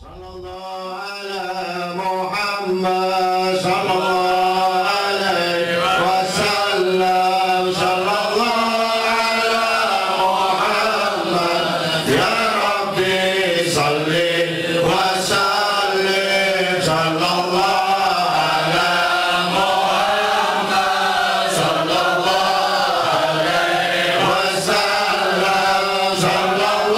Sallallahu ala Muhammad sallallahu alaihi wasallam sallallahu ala Muhammad ya Rabbi salli wa sallim sallallahu ala Muhammad sallallahu alaihi wasallam sallallahu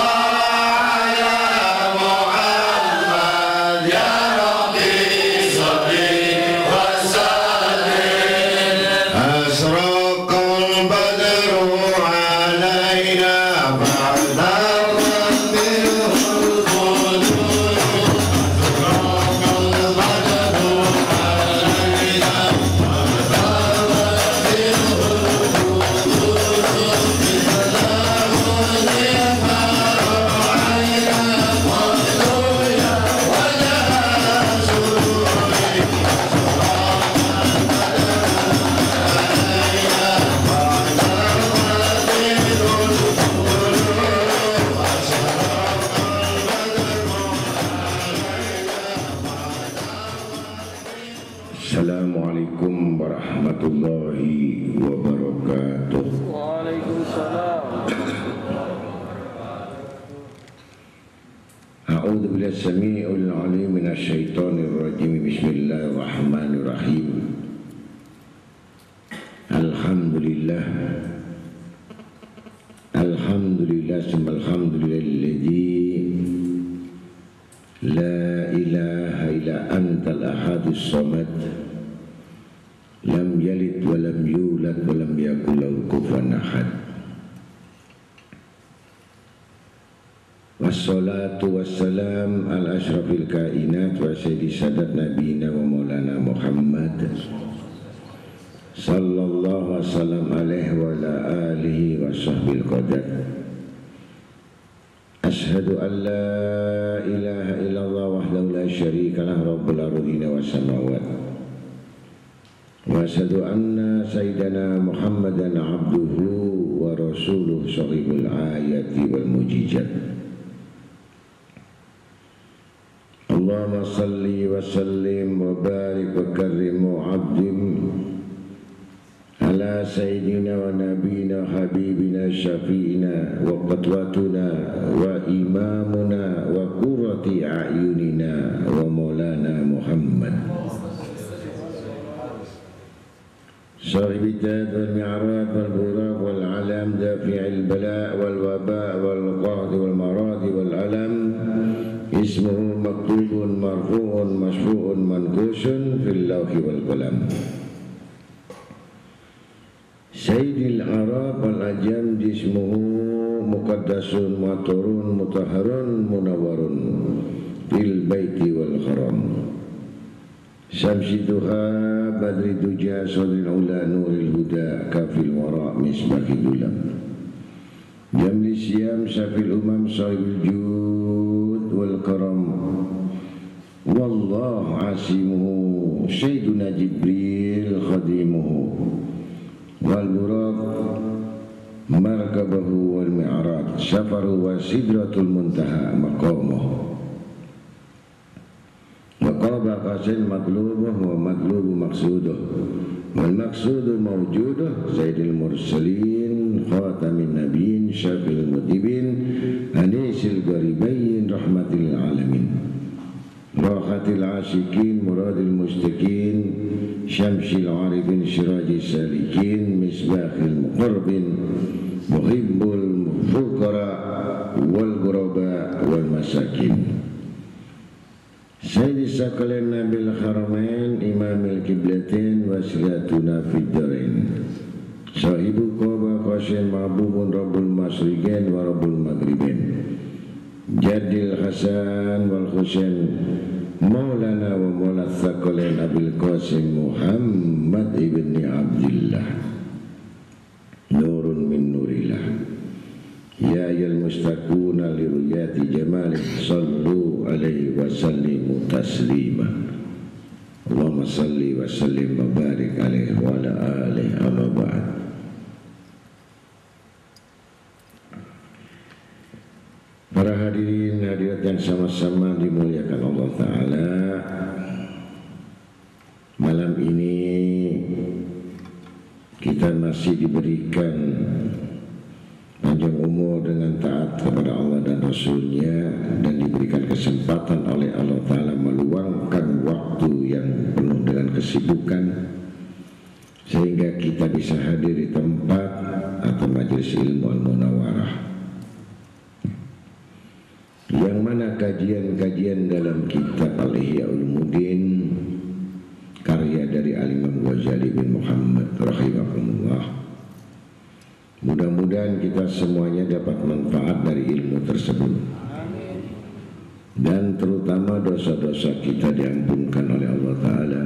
Assalamualaikum warahmatullahi wabarakatuh. Waalaikumsalam. A'udzu billahi samii'il 'aliim minasy syaithaanir rajiim. Bismillahirrahmanirrahim. Alhamdulillah. Alhamdulillah summa alhamdulilladzi la ilaha illa antal ahadus samad. Lam yalid wa lam yulad wa lam yakul lahu kufuwan ahad. Wassalatu wassalam ala asyrafil kainat wa sayyidi sadat nabiyina wa maulana Muhammad sallallahu wasallam alaihi wa ala alihi wa sahbihi qadar. Ashhadu an la ilaha illallah wahdahu la syarika lah rabbul ardina was samawati. Wa asyhadu anna sayyidana Muhammadan abduhu wa rasuluhu sahibul ayati wal mujizat. Allahumma salli wa sallim wa barik wa karrim wa abdim ala sayyidina wa nabiyina habibina syafi'ina wa qadwatuna wa imamuna wa qurrati a'yunina wa maulana Muhammad صاحب التاج والمعراج والبراق والعلم دافع البلاء والوباء والقهر والمرض والألم اسمه مكتوب مرفوع مشفوع منقوش في اللوح والقلم سيد العرب والأجم جسمه مقدس مطهر مطهر منور في البيت والحرم شمس الضحى بدر الدجى صدر العلا نور الهدى كافي الوراء مصباح الظلم جمل الصيام شفي الأمم صاحب الجود والكرم والله عاصمه سيدنا جبريل خديمه والبراق مركبه والمعراج سفره وسدرة المنتهى مقامه وقاب قاسين مطلوبه ومطلوب مقصوده والمقصود موجوده سيد المرسلين خاتم النبيين شافي المذنبين أنيس الغريبين رحمة للعالمين راحة العاشقين مراد المشتكين شمس العارفين سراج السالكين مصباح المقربين محب الفقراء والغرباء والمساكين Sayyidi Sakalain Nabil Haramain Imamil Qiblatain Wasilatuna Fiddarin Sahibu Qaba Qasim Ma'bubun Rabbul Masriqin wa Rabbul Maghribin Jadil Hasan wal Husain Maulana wa Maulad Sakalain Nabil Qasim Muhammad ibni Abdillah Nurun min Nurillah Ya ayal mustaquna li ruyati jamalih sallu alaihi wa sallimu taslima. Allahumma salli wa sallim wa barik alaihi wa ala alihi amma ba'd. Para Para hadirin hadirat yang sama-sama dimuliakan Allah Ta'ala, malam ini kita masih diberikan panjang umur dengan taat kepada Allah dan Rasulnya, dan diberikan kesempatan oleh Allah Ta'ala meluangkan waktu yang penuh dengan kesibukan sehingga kita bisa hadir di tempat atau majelis ilmu Al-Munawwarah, yang mana kajian-kajian dalam kitab Al-Ihya Ulumuddin karya dari Al-Imam Ghazali bin Muhammad rahimahullah. Mudah-mudahan kita semuanya dapat manfaat dari ilmu tersebut, dan terutama dosa-dosa kita diampunkan oleh Allah Ta'ala,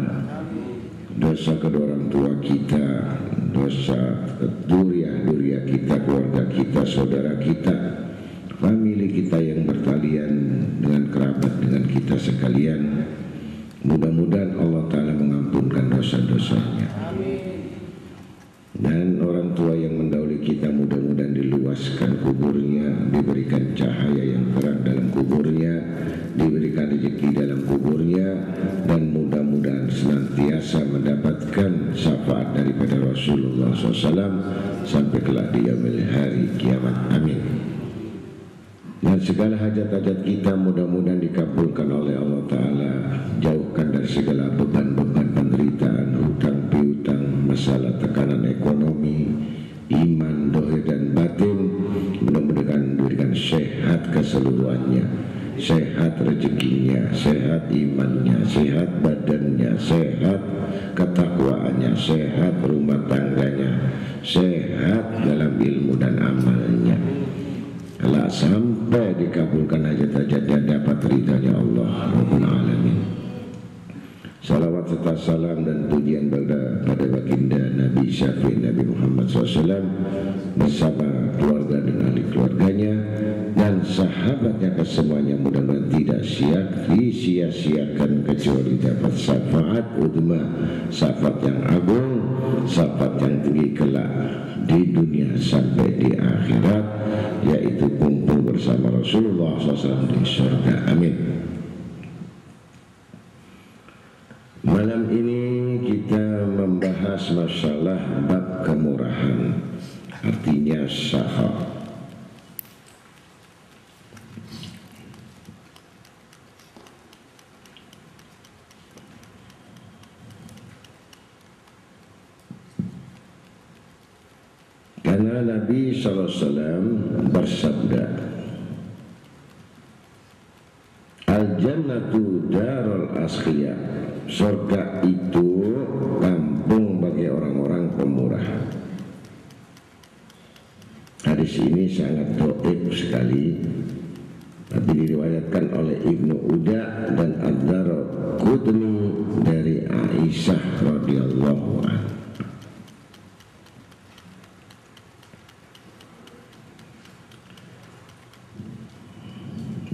dosa kedua orang tua kita, dosa duriya kita, keluarga kita, saudara kita, famili kita yang bertalian dengan kerabat dengan kita sekalian. Mudah-mudahan Allah Ta'ala mengampunkan dosa-dosanya. Dan orang tua yang mendahului kita mudah-mudahan diluaskan kuburnya, diberikan cahaya yang terang dalam kuburnya, diberikan rezeki dalam kuburnya, dan mudah-mudahan senantiasa mendapatkan syafaat daripada Rasulullah SAW sampai kelak di yaumil hari kiamat. Amin. Dan segala hajat-hajat kita mudah-mudahan dikabulkan oleh Allah Ta'ala. Jauhkan dari segala beban-beban penderitaan, hutang piutang, masalah tekanan ekonomi, iman, dohir dan batin. Mudah-mudahan diberikan sehat keseluruhannya, sehat rezekinya, sehat imannya, sehat badannya, sehat ketakwaannya, sehat rumah tangganya, sehat dalam ilmu dan amalnya. Kelak sampai dikabulkan hajat-hajatnya, dapat ridhanya Allah Rabbul Alamin. Salawat serta salam dan pujian pada baginda Nabi Syafi'i Nabi Muhammad SAW bersama keluarga dan ahli keluarganya dan sahabatnya kesemuanya, mudah-mudahan tidak disia-siakan kecuali dapat syafaat udma, syafaat yang agung, syafaat yang tinggi kelak di dunia sampai di akhirat, yaitu kumpul bersama Rasulullah SAW di surga. Amin. Malam ini kita membahas masalah bab kemurahan, artinya sahab. Karena Nabi SAW bersabda, Al-jannatu darul asqiya, surga itu kampung bagi orang-orang pemurah. Hadis ini sangat dhaif sekali, tapi diriwayatkan oleh Ibnu Uda dan Ad-Daraqutni dari Aisyah radhiyallahu anha.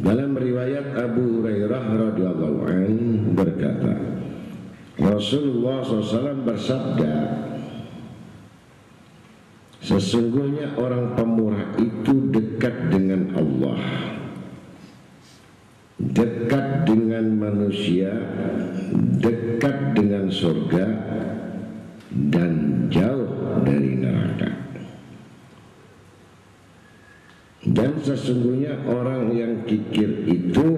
Dalam riwayat Abu Hurairah radhiyallahu anhu berkata, Rasulullah SAW bersabda, sesungguhnya orang pemurah itu dekat dengan Allah, dekat dengan manusia, dekat dengan surga, dan jauh dari neraka. Dan sesungguhnya orang yang kikir itu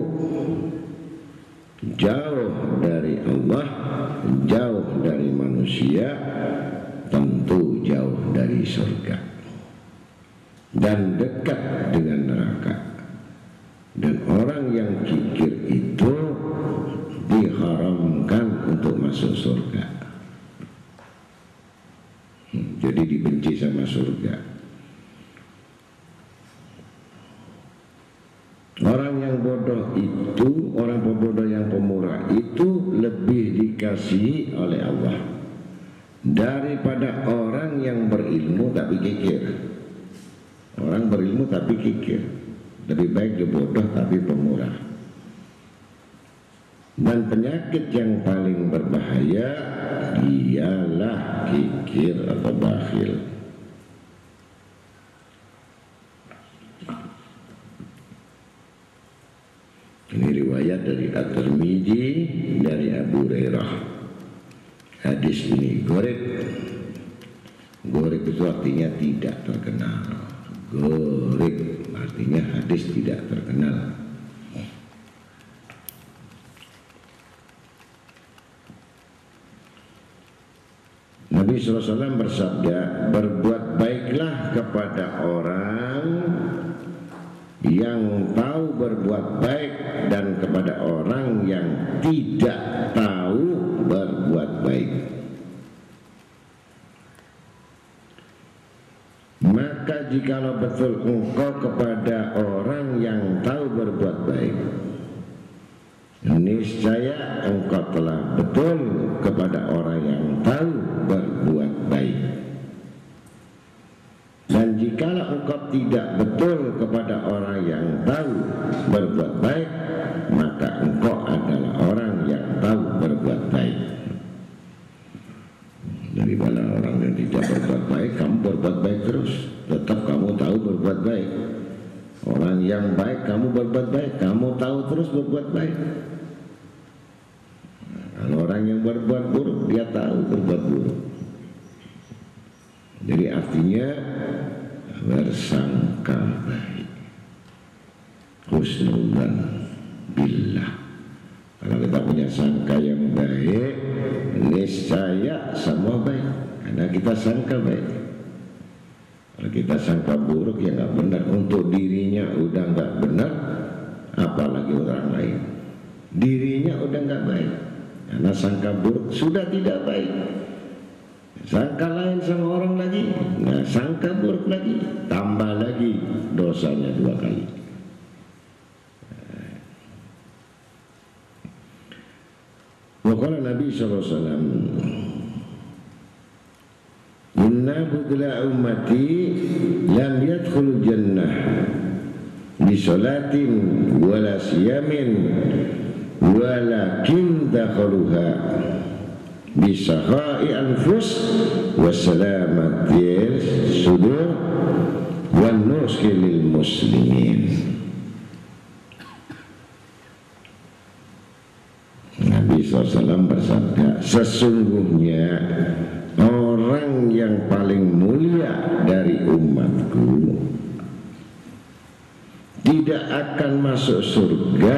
jauh dari Allah, jauh dari manusia, tentu jauh dari surga, dan dekat dengan neraka. Dan orang yang kikir itu diharamkan untuk masuk surga. Jadi dibenci sama surga. Orang yang bodoh itu, orang pembodoh yang pemurah itu lebih dikasihi oleh Allah daripada orang yang berilmu tapi kikir. Orang berilmu tapi kikir, lebih baik dia bodoh tapi pemurah. Dan penyakit yang paling berbahaya ialah kikir atau bakhil. dari At-Tirmidzi dari Abu Hurairah. Hadis ini gharib. Gharib itu artinya tidak terkenal. Gharib artinya hadis tidak terkenal. Nabi SAW bersabda, berbuat baiklah kepada orang yang tahu berbuat baik dan kepada orang yang tidak tahu berbuat baik. Maka jikalau betul engkau kepada orang yang tahu berbuat baik, niscaya engkau telah betul kepada orang yang tahu berbuat baik. Dan jikalau engkau tidak betul kepada orang yang tahu berbuat baik, maka engkau adalah orang yang tahu berbuat baik. Daripada orang yang tidak berbuat baik, kamu berbuat baik terus, tetap kamu tahu berbuat baik. Orang yang baik, kamu berbuat baik, kamu tahu terus berbuat baik. Kalau orang yang berbuat buruk, dia tahu berbuat buruk. Jadi artinya bersangka baik, husnudzan billah. Kalau kita punya sangka yang baik, niscaya semua baik, karena kita sangka baik. Kalau kita sangka buruk, ya nggak benar. Untuk dirinya udah nggak benar, apalagi orang lain. Dirinya udah nggak baik, karena sangka buruk sudah tidak baik. Sangka lain sama orang lagi, nah sangka buruk lagi, tambah lagi dosanya 2 kali. Waqala Nabi SAW, inna budla ummati lam yadkhul jannah bisolatin wala siyamin walakin dakhaluha bisaha'i anfus wassalamatil sudur wan nuski lil muslimin. Nabi SAW bersabda, sesungguhnya orang yang paling mulia dari umatku tidak akan masuk surga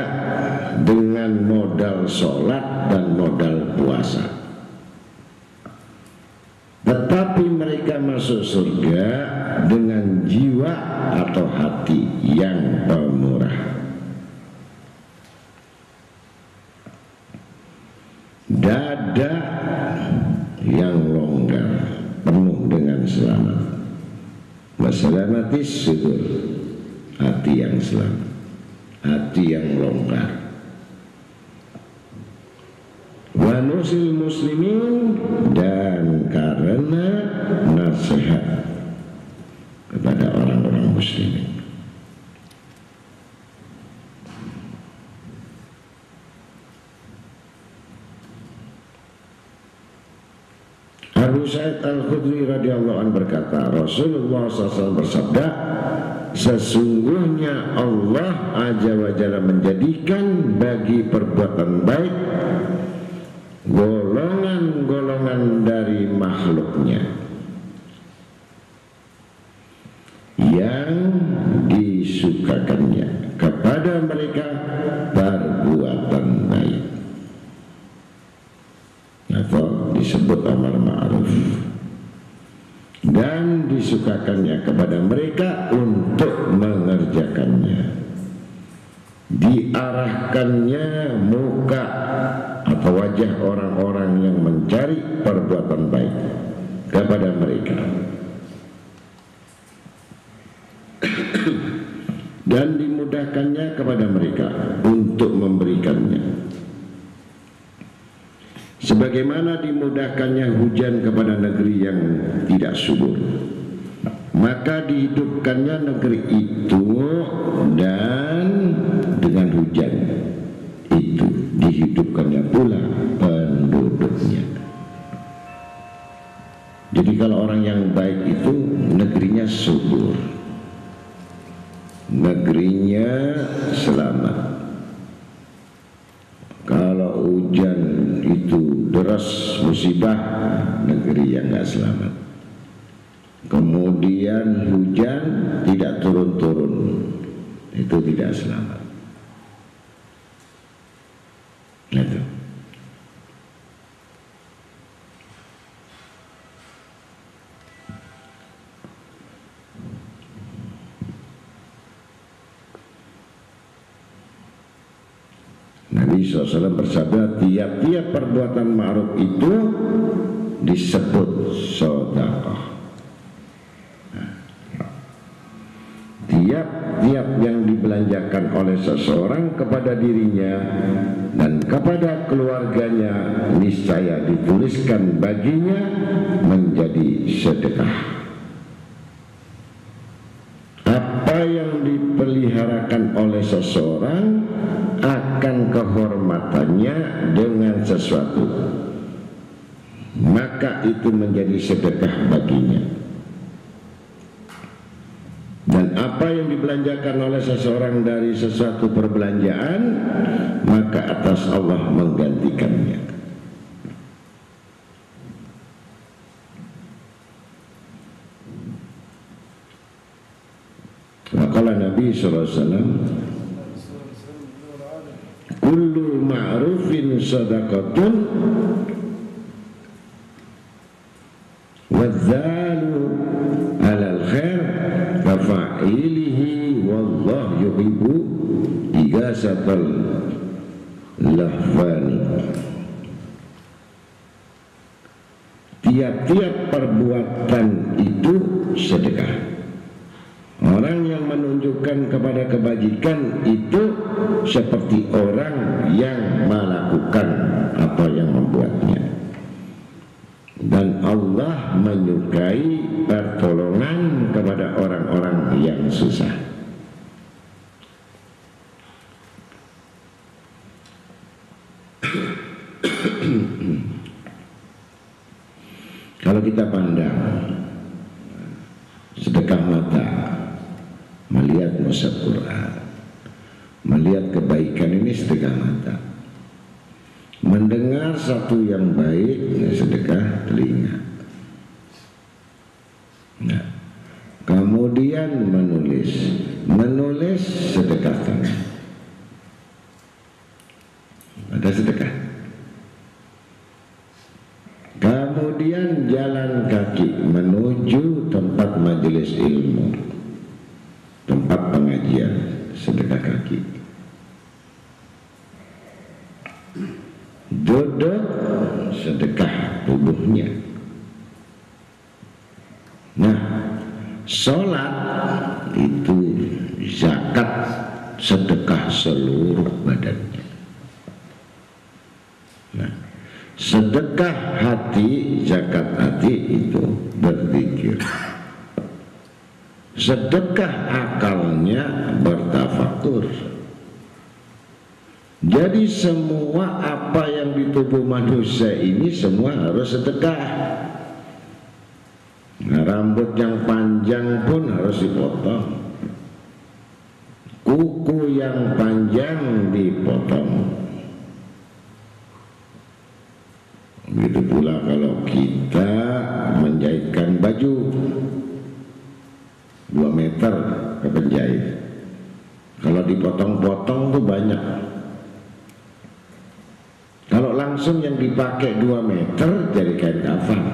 dengan modal sholat dan modal puasa, tetapi mereka masuk surga dengan jiwa atau hati yang pemurah, dada yang longgar penuh dengan selamat, wasalamatis sudur, hati yang selamat, hati yang longgar, wa nusil muslimin, dan karena nasihat kepada orang-orang muslimin. Abu Sa'id Al-Khudri radhiyallahu anhu berkata, Rasulullah SAW bersabda, sesungguhnya Allah Azza wa Jalla menjadikan bagi perbuatan baik golongan-golongan dari makhluknya yang disukakannya kepada mereka perbuatan baik, atau disebut amar ma'ruf, dan disukakannya kepada mereka untuk mengerjakannya, diarahkannya muka atau wajah orang-orang yang mencari perbuatan baik kepada mereka, dan dimudahkannya kepada mereka untuk memberikannya, sebagaimana dimudahkannya hujan kepada negeri yang tidak subur, maka dihidupkannya negeri itu, dan dengan hujan itu dihidupkannya pula penduduknya. Jadi kalau orang yang baik itu negerinya subur, negerinya selamat, terus musibah, negeri yang nggak selamat. Kemudian hujan tidak turun-turun, itu tidak selamat. Itu. Nabi SAW bersabda, tiap-tiap perbuatan ma'ruf itu disebut sedekah. Tiap-tiap yang dibelanjakan oleh seseorang kepada dirinya dan kepada keluarganya, niscaya dituliskan baginya menjadi sedekah. Apa yang dipeliharakan oleh seseorang akan kehormatannya dengan sesuatu, maka itu menjadi sedekah baginya. Dan apa yang dibelanjakan oleh seseorang dari sesuatu perbelanjaan, maka atas Allah menggantikannya. Maka Nabi SAW, kullu ma'rufin sadaqatun wadzalu alal khair kafa'ilihi wallahu yuhibbu igasatal lahfani. Tiap-tiap perbuatan itu sedekah. Orang yang menunjukkan kepada kebajikan itu seperti orang yang melakukan apa yang membuatnya. Dan Allah menyukai pertolongan kepada orang-orang yang susah. Kalau kita pandang sedekah mata, melihat mushaf Quran, melihat kebaikan, ini sedekah mata. Mendengar satu yang baik, sedekah telinga. Nah, kemudian menulis sedekah tangan. Ada sedekah. Kemudian jalan kaki menuju tempat majelis ilmu, tempat pengajian, sedekah kaki. Duduk, sedekah tubuhnya. Nah, sholat itu zakat, sedekah seluruh badannya. Nah, sedekah hati, zakat hati itu berzikir. Sedekah akalnya bertafakur. Jadi semua apa yang di tubuh manusia ini semua harus sedekah. Nah, rambut yang panjang pun harus dipotong, kuku yang panjang dipotong. Begitu pula kalau kita menjahitkan baju 2 meter ke penjahit, kalau dipotong-potong tuh banyak. Kalau langsung yang dipakai 2 meter jadi kain kafan,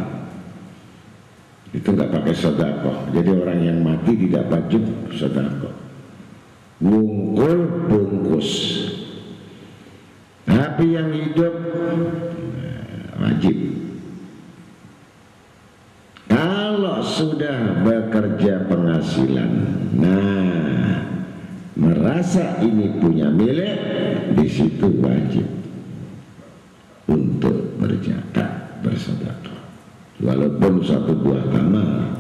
itu nggak pakai sedekah. Jadi orang yang mati tidak wajib sedekah. Bungkul bungkus. Tapi yang hidup wajib. Kalau sudah bekerja penghasilan, nah, merasa ini punya milik, di situ wajib untuk berzakat, bersedekah, walaupun 1 buah kamar.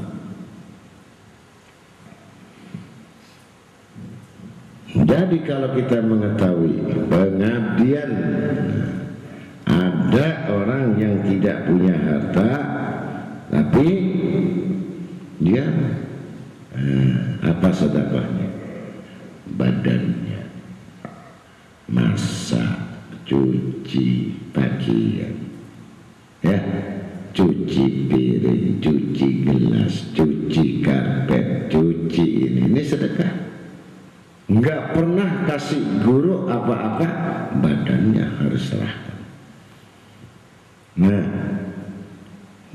Jadi kalau kita mengetahui pengabdian, ada orang yang tidak punya harta, tapi dia apa sedekahnya? Badannya, masak, cuci pakaian, ya, cuci piring, cuci gelas, cuci karpet, cuci ini sedekah. Nggak pernah kasih guru apa-apa, badannya harus serahkan. Nah,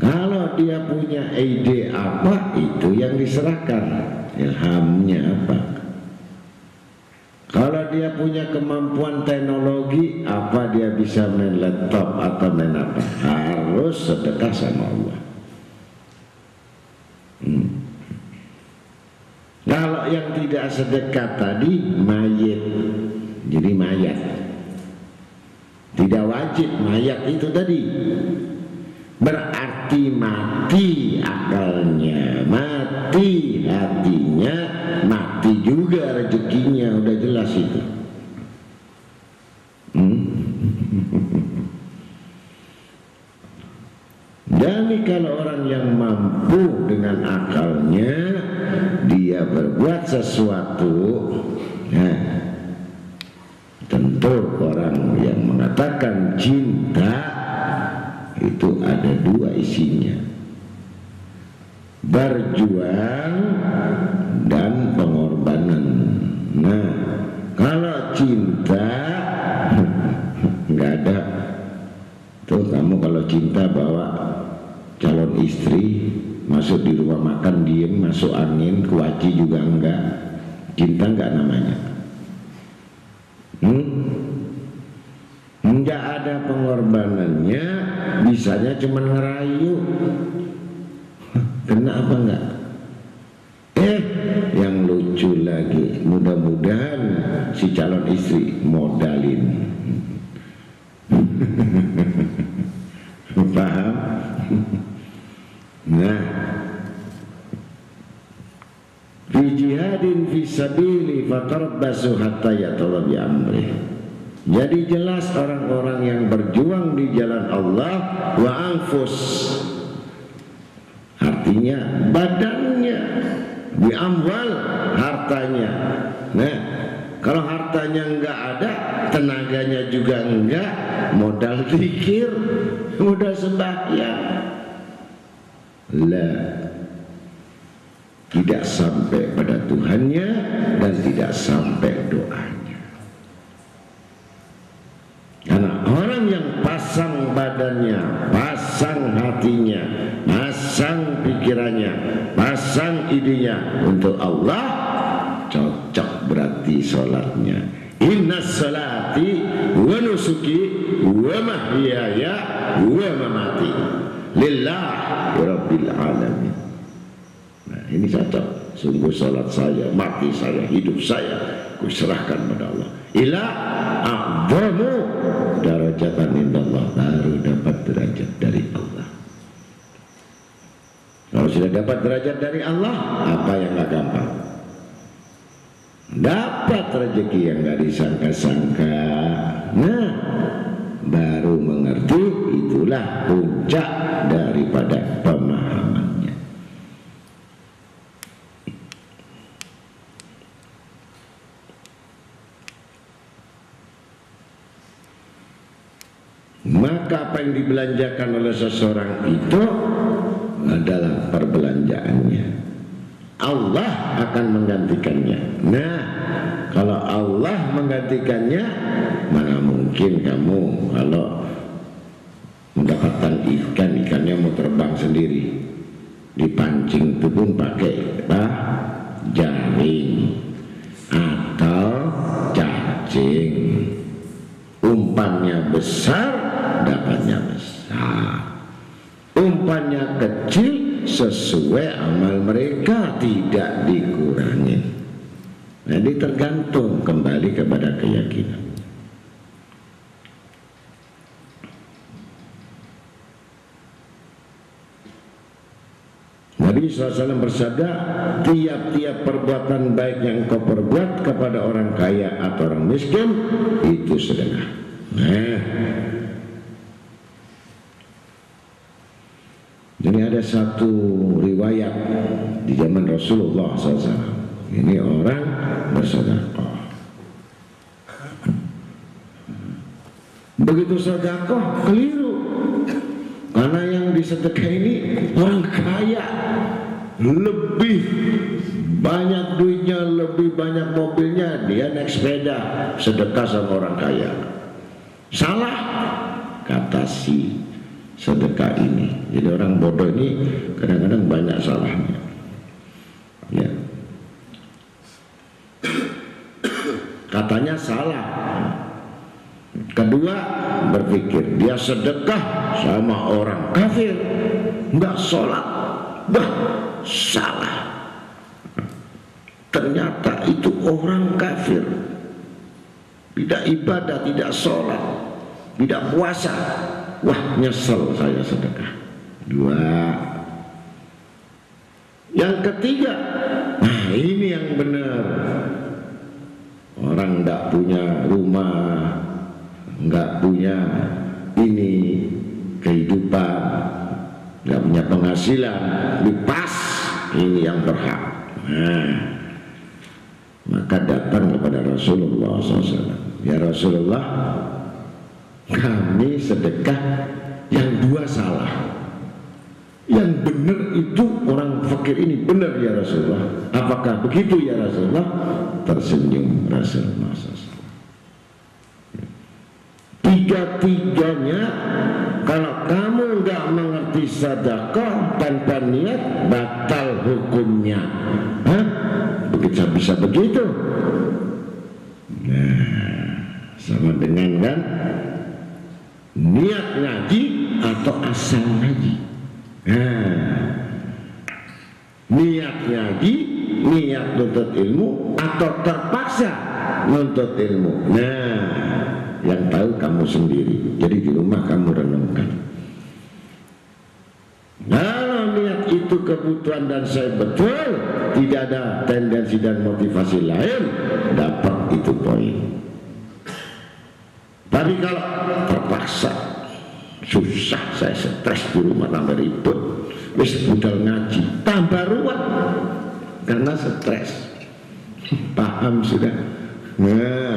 kalau dia punya ide apa, itu yang diserahkan, ilhamnya apa. Kalau dia punya kemampuan teknologi, apa dia bisa main laptop atau main apa, harus sedekah sama Allah. Kalau yang tidak sedekah tadi mayit, jadi mayat, tidak wajib mayat itu tadi, berarti mati akalnya, mati hatinya, mati juga rezekinya, udah jelas itu. Jadi kalau orang yang mampu dengan akalnya, dia berbuat sesuatu, nah, tentu orang yang mengatakan cinta itu ada dua isinya, berjuang dan pengorbanan. Nah, kalau cinta nggak ada tuh, kamu kalau cinta bawa calon istri masuk di rumah makan diem, masuk angin, kuaci juga enggak, cinta enggak namanya. Enggak ada pengorbanannya, bisanya cuma ngerayu. Kenapa enggak? Yang lucu lagi, mudah-mudahan si calon istri modalin. Paham? Nah, fi jihadin fi sabili fatarabbasu hatta yatawalla bi amrih. Jadi jelas orang-orang yang berjuang di jalan Allah wa anfus, artinya badannya, bi amwal, hartanya. Nah, kalau hartanya enggak ada, tenaganya juga enggak, modal zikir, modal sembahyang, tidak sampai pada Tuhannya dan tidak sampai doanya. Karena orang yang pasang badannya, pasang hatinya, pasang pikirannya, pasang idenya untuk Allah, cocok berarti sholatnya. Inna salati wa nusuki wa mahyaya wa mamati lillahi rabbil alamin. Nah, ini cocok. Sungguh salat saya, mati saya, hidup saya, kuserahkan pada Allah. Ila a'zamu darajatan indallah, baru dapat derajat dari Allah. Kalau sudah dapat derajat dari Allah, apa yang gak gampang? Dapat rezeki yang gak disangka-sangka. Nah, baru mengerti, itulah puncak daripada pemahamannya. Maka apa yang dibelanjakan oleh seseorang itu adalah perbelanjaannya. Allah akan menggantikannya. Nah, kalau Allah menggantikannya, mana mungkin kamu kalau mendapatkan ikan, ikannya mau terbang sendiri, dipancing itu pun pakai jaring atau cacing. Umpannya besar, dapatnya besar. Umpannya kecil, sesuai amal mereka, tidak dikurangi. Jadi tergantung, kembali kepada keyakinan. Nabi SAW bersabda, tiap-tiap perbuatan baik yang kau perbuat kepada orang kaya atau orang miskin, itu sedekah. Nah, jadi ada satu riwayat di zaman Rasulullah SAW. Ini orang bersedekah. Begitu sedekah keliru. Karena yang disedekah ini orang kaya, lebih banyak duitnya, lebih banyak mobilnya, dia naik sepeda, sedekah sama orang kaya. Salah, kata si sedekah ini. Jadi orang bodoh ini kadang-kadang banyak salahnya. Ya. Katanya salah. Kedua, berpikir dia sedekah sama orang kafir, nggak sholat, salah. Ternyata itu orang kafir, tidak ibadah, tidak sholat, tidak puasa. Wah, nyesel saya sedekah. Dua. Yang ketiga, nah ini yang benar. Orang nggak punya rumah, nggak punya ini kehidupan, nggak punya penghasilan, dipas ini yang berhak. Nah, maka datang kepada Rasulullah SAW. Ya Rasulullah, kami sedekah yang dua salah. Yang benar itu orang fakir ini benar ya Rasulullah. Apakah begitu ya Rasulullah? Tersenyum Rasulullah SAW. Tiga-tiganya, kalau kamu nggak mengerti sedekah tanpa niat, batal hukumnya. Hah? Bisa begitu? Nah, sama dengan kan niat ngaji atau asal ngaji. Nah, niat ngaji, niat nuntut ilmu atau terpaksa nuntut ilmu. Nah, yang tahu kamu sendiri. Jadi di rumah kamu renungkan. Kalau niat itu kebutuhan dan saya betul, tidak ada tendensi dan motivasi lain, dapat itu poin. Tapi kalau terpaksa, susah, saya stres di rumah, tambah ribut, wis budal ngaji, tambah ruwet karena stres. Paham sudah? Nah,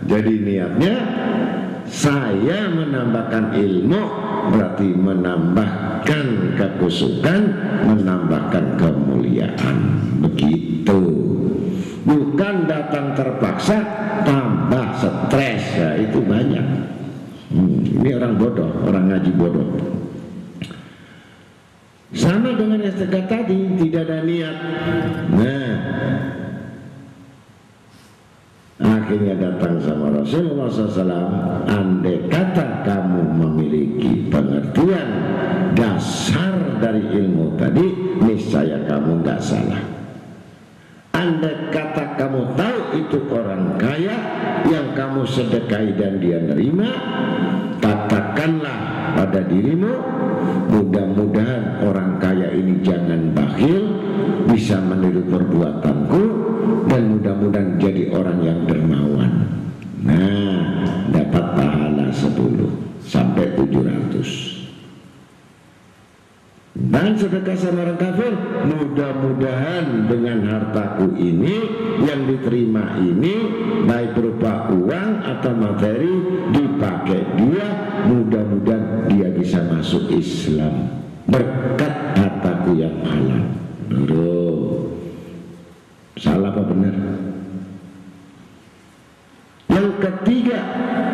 jadi niatnya saya menambahkan ilmu, berarti menambahkan kekusukan, menambahkan kemuliaan. Begitu. Bukan datang terpaksa tambah stres. Ya, itu banyak. Ini orang bodoh, orang ngaji bodoh. Sama dengan yang sedekah tadi, tidak ada niat. Nah, akhirnya datang sama Rasulullah SAW. Andai kata kamu memiliki pengertian dasar dari ilmu tadi, niscaya kamu nggak salah. Andai kata kamu tahu itu orang kaya yang kamu sedekahi dan dia nerima, katakanlah pada dirimu, mudah-mudahan orang kaya ini jangan bakhil, bisa meniru perbuatanku, dan mudah-mudahan jadi orang yang dermawan. Nah, dapat pahala 10 sampai 700. Dan sedekah sama orang kafir, mudah-mudahan dengan hartaku ini yang diterima ini, baik berupa uang atau materi, dipakai dia, mudah-mudahan dia bisa masuk Islam berkat hartaku yang halal. Salah apa benar? Yang ketiga,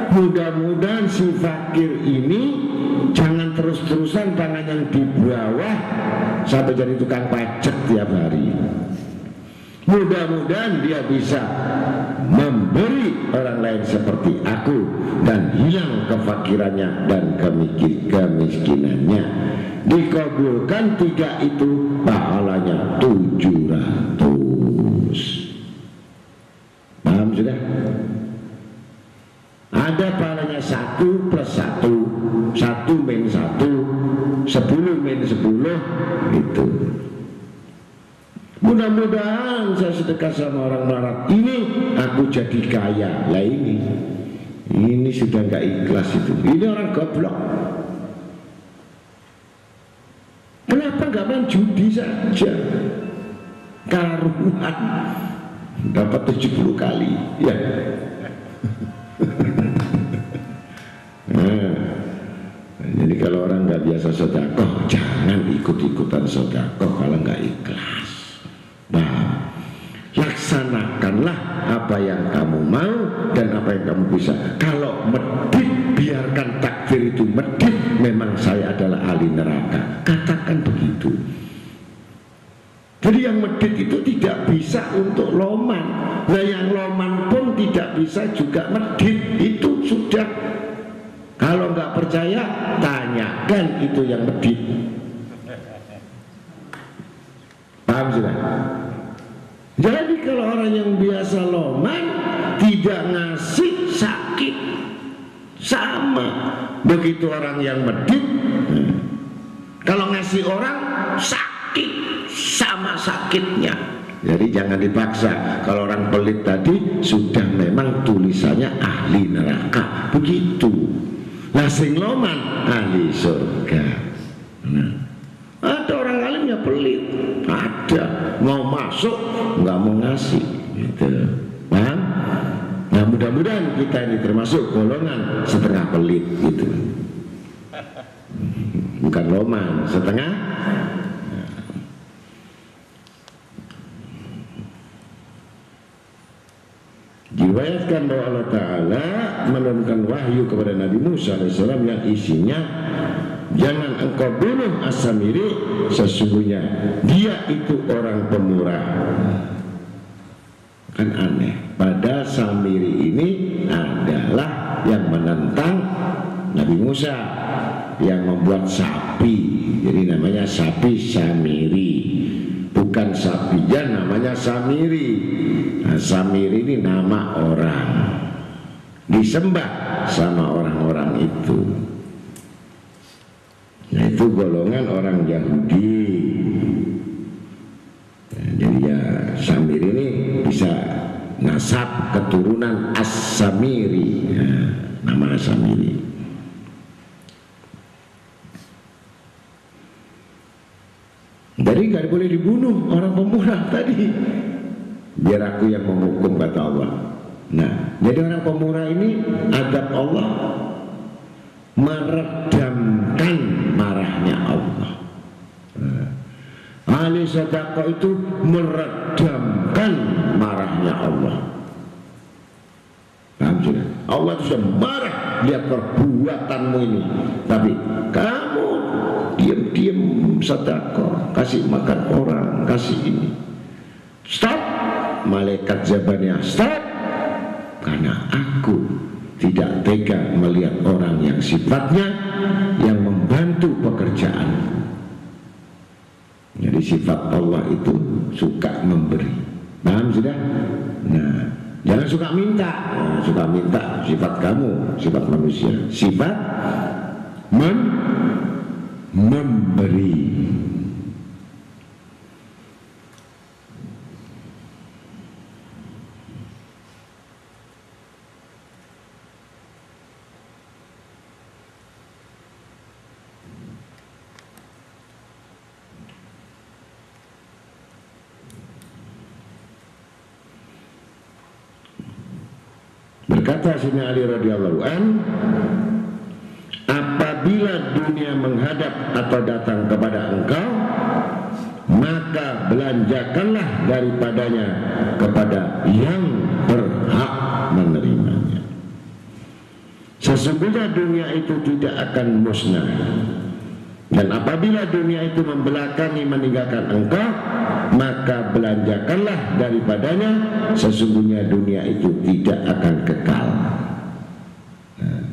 mudah-mudahan si fakir ini jangan terus-terusan tangan yang di bawah sampai jadi tukang pajak tiap hari. Mudah-mudahan dia bisa memberi orang lain seperti aku dan hilang kefakirannya dan kemiskinannya. Dikabulkan 3 itu, pahalanya 700. Paham sudah? Ada pahalanya 1 plus 1, 1 min 1, 10 min 10, itu. Mudah-mudahan saya sedekah sama orang melarat ini, aku jadi kaya. Lah ini sudah nggak ikhlas itu. Ini orang goblok. Kenapa nggak main judi saja? Karuan dapat 70 kali, ya. Nah, jadi kalau orang nggak biasa biasa sedekah, jangan ikut-ikutan sedekah kalau nggak ikhlas. Nah, laksanakanlah apa yang kamu mau dan apa yang kamu bisa. Kalau medit, biarkan takfir itu medit, memang saya adalah ahli neraka, katakan begitu. Jadi yang medit itu tidak bisa untuk loman. Nah yang loman pun tidak bisa juga medit. Itu sudah, kalau nggak percaya tanyakan itu yang medit. Paham sudah? Jadi kalau orang yang biasa loman tidak ngasih, sakit. Sama begitu orang yang medit, kalau ngasih orang sakit, sama sakitnya. Jadi jangan dipaksa. Kalau orang pelit tadi sudah memang tulisannya ahli neraka, begitu. Nah sing loman ahli surga. Nah, ada orang alimnya pelit, ada mau masuk nggak mau ngasih, gitu. Paham? Nah mudah-mudahan kita ini termasuk golongan setengah pelit, gitu. Bukan loman, setengah. Diriwayatkan bahwa Allah Ta'ala menurunkan wahyu kepada Nabi Musa AS yang isinya, jangan engkau bunuh As-Samiri, sesungguhnya dia itu orang pemurah. Kan aneh, pada Samiri ini adalah yang menentang Nabi Musa, yang membuat sapi, jadi namanya sapi Samiri, bukan sapinya namanya Samiri. Nah, Samiri ini nama orang, disembah sama orang-orang itu. Nah itu golongan orang Yahudi. Nah, jadi ya Samiri ini bisa nasab keturunan As-Samiri, nah, nama As-Samiri. Jadi gak boleh dibunuh orang pemurah tadi, biar aku yang menghukum, kata Allah. Nah jadi orang pemurah ini adab Allah, meredamkan marahnya Allah. Ahli sedekah itu meredamkan marahnya Allah. Paham sudah? Allah itu sudah marah lihat perbuatanmu ini, tapi kamu diam-diam sedekah, kasih makan orang, kasih ini. Stop, malaikat Zabaniyah, stop, karena aku tidak tega melihat orang yang sifatnya yang membantu pekerjaan. Jadi sifat Allah itu suka memberi. Paham sudah? Nah, jangan suka minta. Nah, suka minta sifat kamu, sifat manusia. Sifat memberi. Berkata Sayyidina Ali radhiyallahu an, apabila dunia menghadap atau datang kepada engkau, maka belanjakanlah daripadanya kepada yang berhak menerimanya. Sesungguhnya dunia itu tidak akan musnah, dan apabila dunia itu membelakangi meninggalkan engkau, maka belanjakanlah daripadanya, sesungguhnya dunia itu tidak akan kekal. Nah.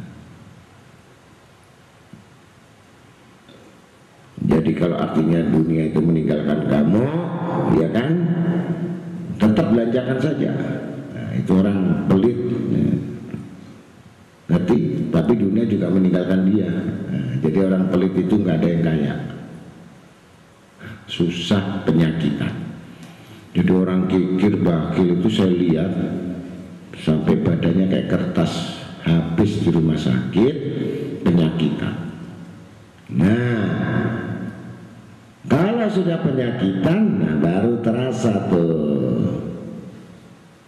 Jadi kalau artinya dunia itu meninggalkan kamu, ya kan, tetap belanjakan saja. Nah, itu orang pelit, ya. Ngerti? Tapi dunia juga meninggalkan dia. Nah, jadi orang pelit itu nggak ada yang kaya, susah, penyakitan. Jadi orang kikir bakil itu saya lihat sampai badannya kayak kertas, habis di rumah sakit, penyakitan. Nah kalau sudah penyakitan, nah baru terasa tuh,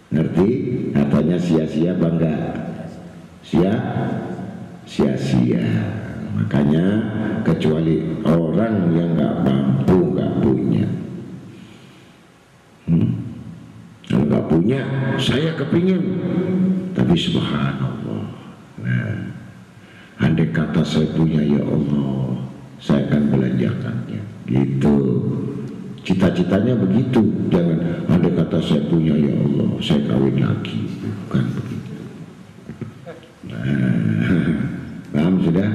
ngerti? Katanya sia-sia bangga, sia-sia. Makanya kecuali orang yang nggak mampu, nggak punya. Kalau nggak punya, saya kepingin, tapi subhanallah. Nah, andai kata saya punya, ya Allah, saya akan belanjakannya. Gitu. Cita-citanya begitu. Jangan andai kata saya punya, ya Allah, saya kawin lagi. Bukan begitu. Nah, paham sudah?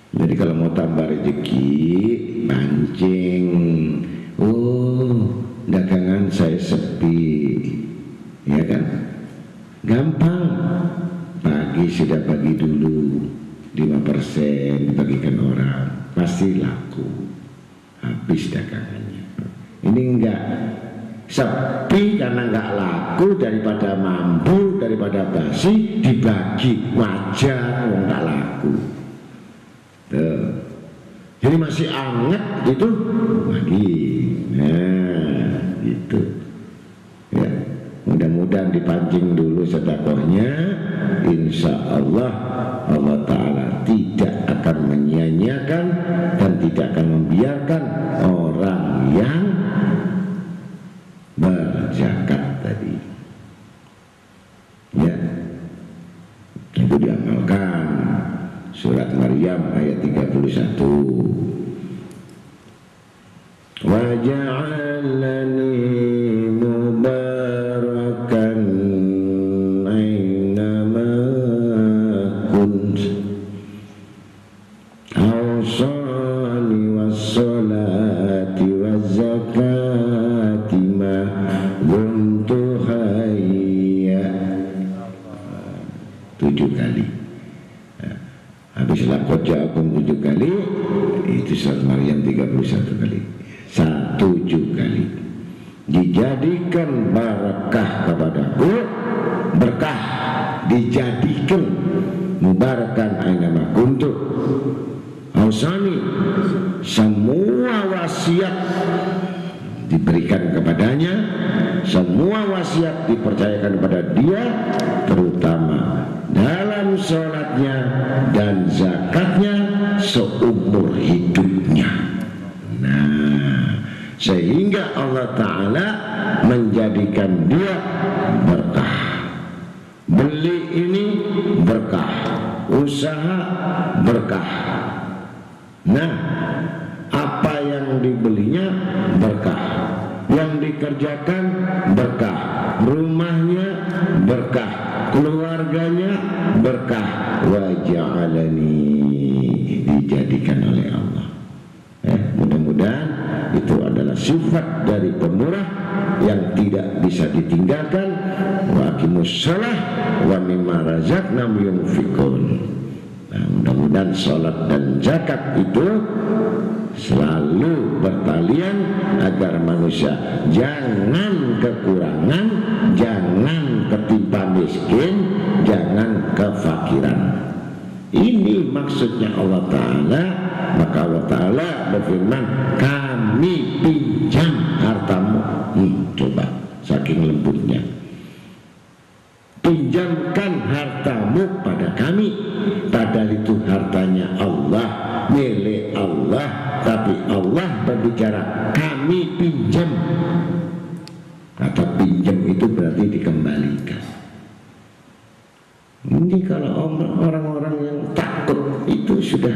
Jadi kalau mau tambah rezeki, pancing. Oh, dagangan saya sepi, ya kan? Gampang. Pagi sudah bagi dulu 5% dibagikan orang, pasti laku. Habis dagangannya. Ini enggak, sepi karena enggak laku, daripada mampu, daripada basi, dibagi, wajar enggak laku. Tuh. Jadi masih anget gitu, bagi. Nah, gitu. Ya, mudah-mudahan dipancing dulu sedekahnya. Insya Allah, Allah Ta'ala tidak akan menyia-nyiakan dan tidak akan membiarkan orang yang berzakat tadi. Ya, itu diamalkan. Surat Maryam ayat 31. Wa ja'alani mubarakan aynama kunt awsani wassalati wazzakati ma kuntu hayya. 7 kali. Habis lakot ja'akum 7 kali, itu surat Maryam 31 kali. 7 kali. Dijadikan barakah kepadaku, berkah dijadikan mubarakan ainama kuntu. Ausani, semua wasiat diberikan kepadanya, semua wasiat dipercayakan kepada dia, terutama dalam sholatnya dan zakatnya seumur hidupnya. Nah, sehingga Allah Ta'ala menjadikan dia berkah. Beli ini berkah, usaha berkah. Nah, apa yang dibelinya berkah, yang dikerjakan berkah, rumahnya berkah, keluarganya berkah. Wa ja'alani, dijadikan oleh Allah. Mudah-mudahan itu adalah sifat dari pemurah yang tidak bisa ditinggalkan. Wa aqimus shalah wa mimma razaqnahum yunfiqun. Nah, mudah-mudahan salat dan zakat itu selalu bertalian agar manusia jangan kekurangan, jangan ketimpa miskin, jangan kefakiran. Ini maksudnya Allah Ta'ala. Maka Allah Ta'ala berfirman, kami pinjam hartamu. Coba, saking lembutnya. Pinjamkan hartamu pada kami. Padahal itu hartanya Allah, milik Allah. Tapi Allah berbicara, kami pinjam. Kata pinjam itu berarti dikembalikan. Ini kalau orang-orang yang takut itu sudah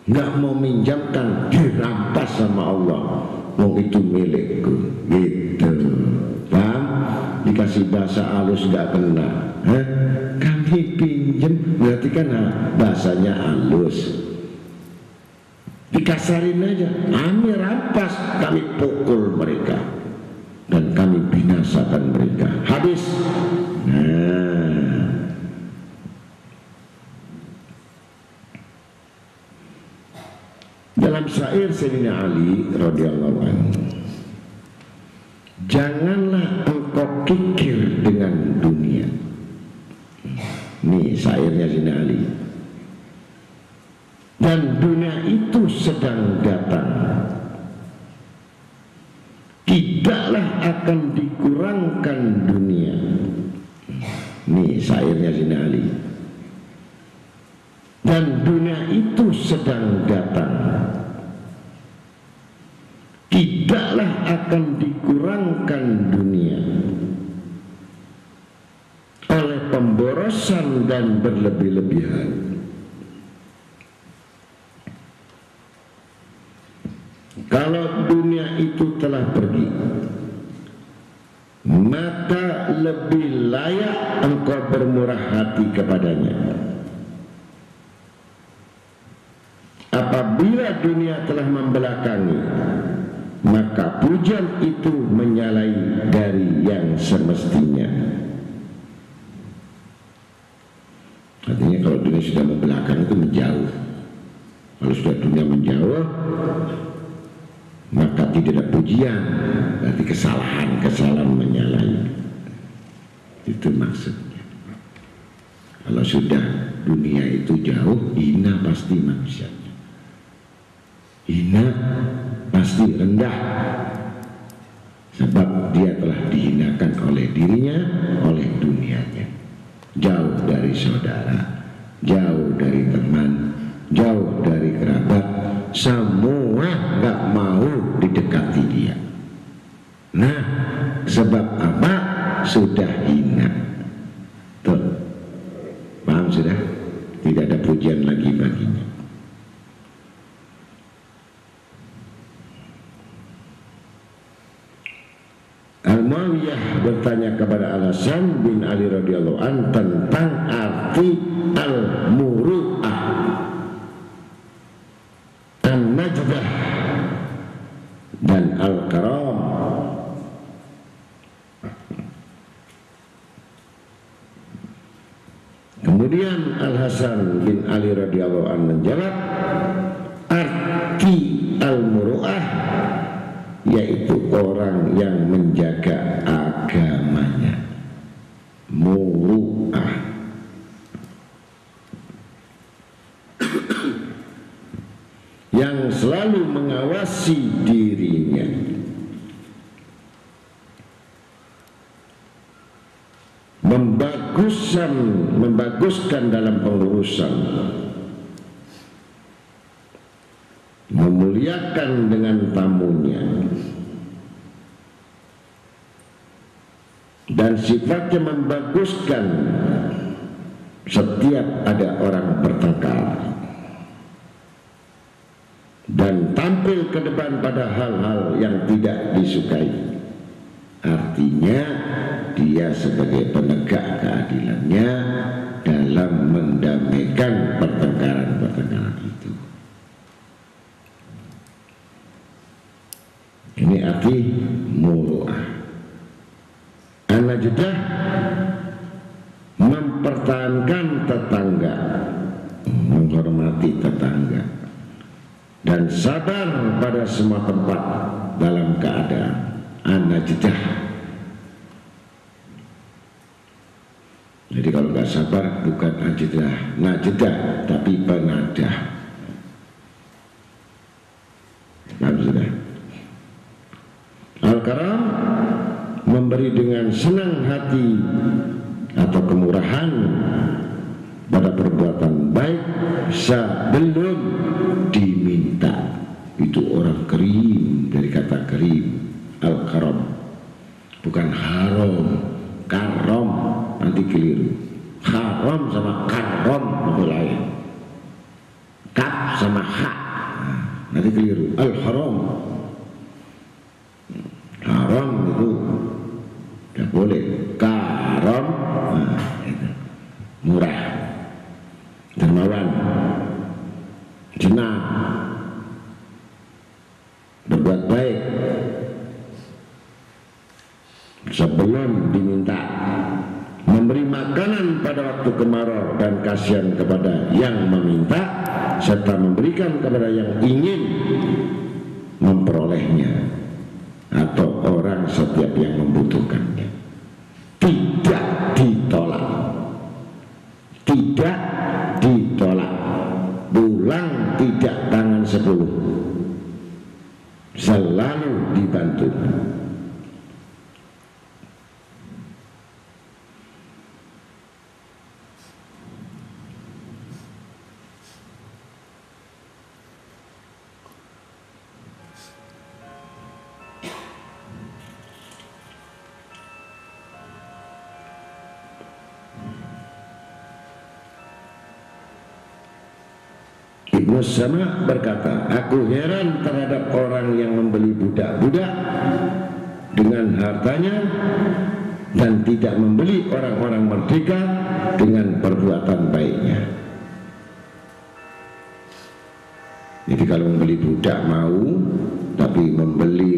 nggak mau minjamkan, dirampas sama Allah. Wong itu milikku, gitu. Paham? Dikasih bahasa halus nggak kena. Kami pinjam, berarti kan bahasanya halus. Dikasarin aja, kami rampas, kami pukul mereka, dan kami binasakan mereka. Habis. Nah, dalam syair Sayyidina Ali radhiyallahu anhu, janganlah engkau kikir dengan dunia. Nih syairnya Sayyidina Ali. Dan dunia itu sedang datang, tidaklah akan dikurangkan dunia. Nih syairnya Sayyidina Ali. Dan dunia itu sedang datang, tidaklah akan dikurangkan dunia oleh pemborosan dan berlebih-lebihan. Kalau dunia itu telah pergi, maka lebih layak engkau bermurah hati kepadanya. Apabila dunia telah membelakangi, maka pujian itu menyalahi dari yang semestinya. Artinya kalau dunia sudah membelakang itu menjauh. Kalau sudah dunia menjauh, maka tidak ada pujian, berarti kesalahan menyalahi. Itu maksudnya. Kalau sudah dunia itu jauh, hina pasti manusianya. Hina pasti rendah, sebab dia telah dihinakan oleh dirinya, oleh dunianya. Jauh dari saudara, jauh dari teman, jauh dari kerabat, semua gak mau didekati dia. Nah, sebab apa? Sudah hina. Tuh, paham sudah? Tidak ada pujian lagi baginya. Al-Muawiyah bertanya kepada Al-Hasan bin Ali radhiyallahu an tentang arti al-muru'ah, an-najdah dan al-karam. Kemudian Al-Hasan bin Ali radhiyallahu an menjawab, arti al-muru'ah yaitu orang yang menjaga agamanya. Muru'ah, yang selalu mengawasi dirinya, membaguskan dalam pengurusan, memuliakan dengan tamunya, dan sifatnya membaguskan setiap ada orang bertengkar, dan tampil ke depan pada hal-hal yang tidak disukai. Artinya dia sebagai penegak keadilannya dalam mendamaikan pertengkaran-pertengkaran itu. Ini arti muru'ah. An-najdah, mempertahankan tetangga, menghormati tetangga, dan sabar pada semua tempat dalam keadaan. An-najdah. Jadi kalau nggak sabar bukan najdah, najdah tapi penadah. Paham sudah? Al-karam, memberi dengan senang hati atau kemurahan pada perbuatan baik sebelum diminta. Itu orang karim, dari kata karim. Al-karam, bukan haram, karom, nanti keliru. Haram sama karom itu lain. Kaf sama ha, nanti keliru. Al-haram, haram itu tidak boleh. Karom, itu murah, dermawan, jenah, berbuat baik sebelum diminta, memberi makanan pada waktu kemarau dan kasihan kepada yang meminta, serta memberikan kepada yang ingin memperolehnya atau orang setiap yang membutuhkannya. Tidak ditolak, tidak ditolak, pulang tidak tangan 10, selalu dibantu. Ibnu Sama berkata, aku heran terhadap orang yang membeli budak-budak dengan hartanya dan tidak membeli orang-orang merdeka dengan perbuatan baiknya. Jadi kalau membeli budak mau, tapi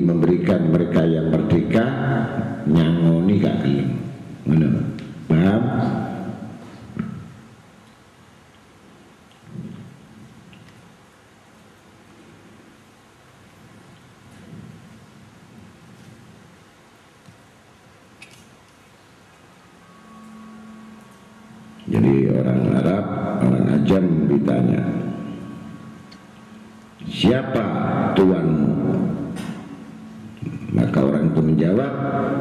memberikan mereka yang merdeka nyangoni gak gelem. Ngono. Paham? Jadi orang Arab, orang Ajam ditanya, siapa tuanmu? Maka orang itu menjawab,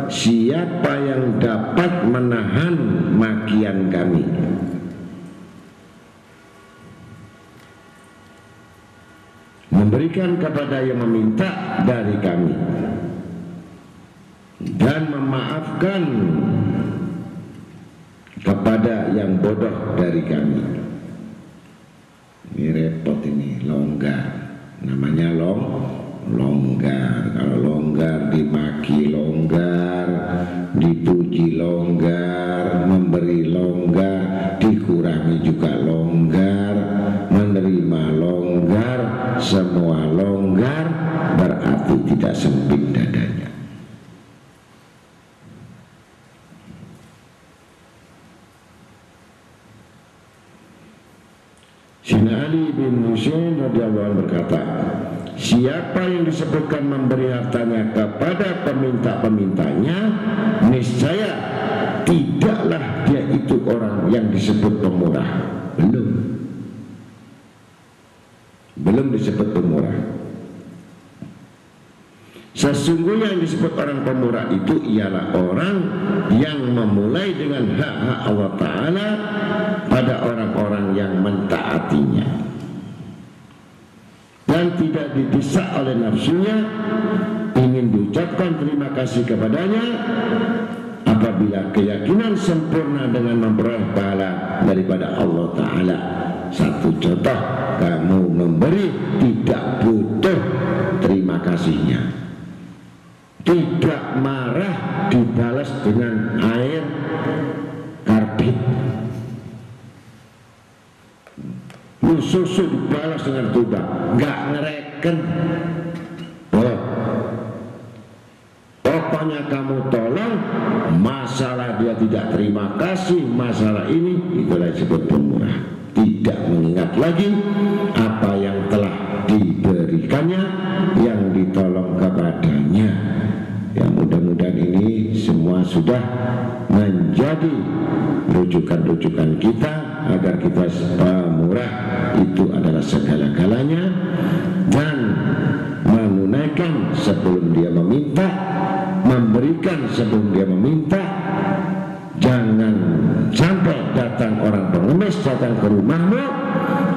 siapa yang dapat menahan makian kami. Memberikan kepada yang meminta dari kami dan memaafkan kepada yang bodoh dari kami. Ini repot, ini longgar, namanya longgar. Kalau longgar dimaki longgar, dipuji longgar, memberi longgar, dikurangi juga longgar, menerima longgar, semua longgar, berarti tidak sempit dadanya. Sayyidina Ali bin Husain radhiyallahu anhu berkata, siapa yang disebutkan memberi hartanya kepada peminta-pemintanya, niscaya tidaklah dia itu orang yang disebut pemurah. Belum disebut pemurah. Sesungguhnya yang disebut orang pemurah itu ialah orang yang memulai dengan hak-hak Allah Ta'ala pada orang-orang yang mentaatinya dan tidak didesak oleh nafsunya, ingin diucapkan terima kasih kepadanya apabila keyakinan sempurna dengan memperoleh pahala daripada Allah Ta'ala. Satu contoh, kamu memberi tidak butuh terima kasihnya, tidak marah dibalas dengan air karbit, susu dibalas dengan tuba, nggak ngereken. Pokoknya kamu tolong, masalah dia tidak terima kasih, masalah ini, itulah disebut pemurah. Tidak mengingat lagi apa yang telah diberikannya, yang ditolong kepadanya. Ya, mudah-mudahan ini semua sudah menjadi rujukan-rujukan kita agar kita pemurah itu adalah segala-galanya, dan menunaikan sebelum dia meminta, memberikan sebelum dia meminta. Jangan sampai datang orang pengemis datang ke rumahmu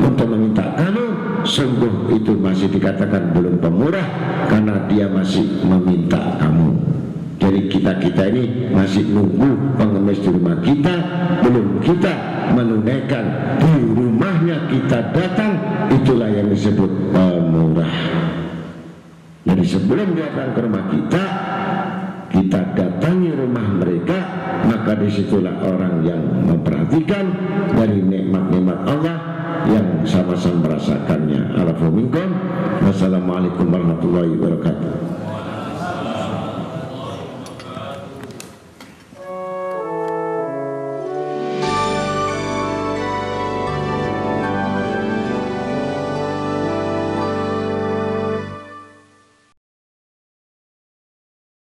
untuk meminta kamu, sungguh itu masih dikatakan belum pemurah karena dia masih meminta kamu. Jadi kita ini masih nunggu pengemis di rumah kita, belum kita menunaikan di rumahnya kita datang, itulah yang disebut pemurah. Jadi sebelum datang ke rumah kita datangi rumah mereka, maka disitulah orang yang memperhatikan dari nikmat-nikmat Allah yang sama-sama merasakannya. Alafu minkum. Wassalamualaikum warahmatullahi wabarakatuh.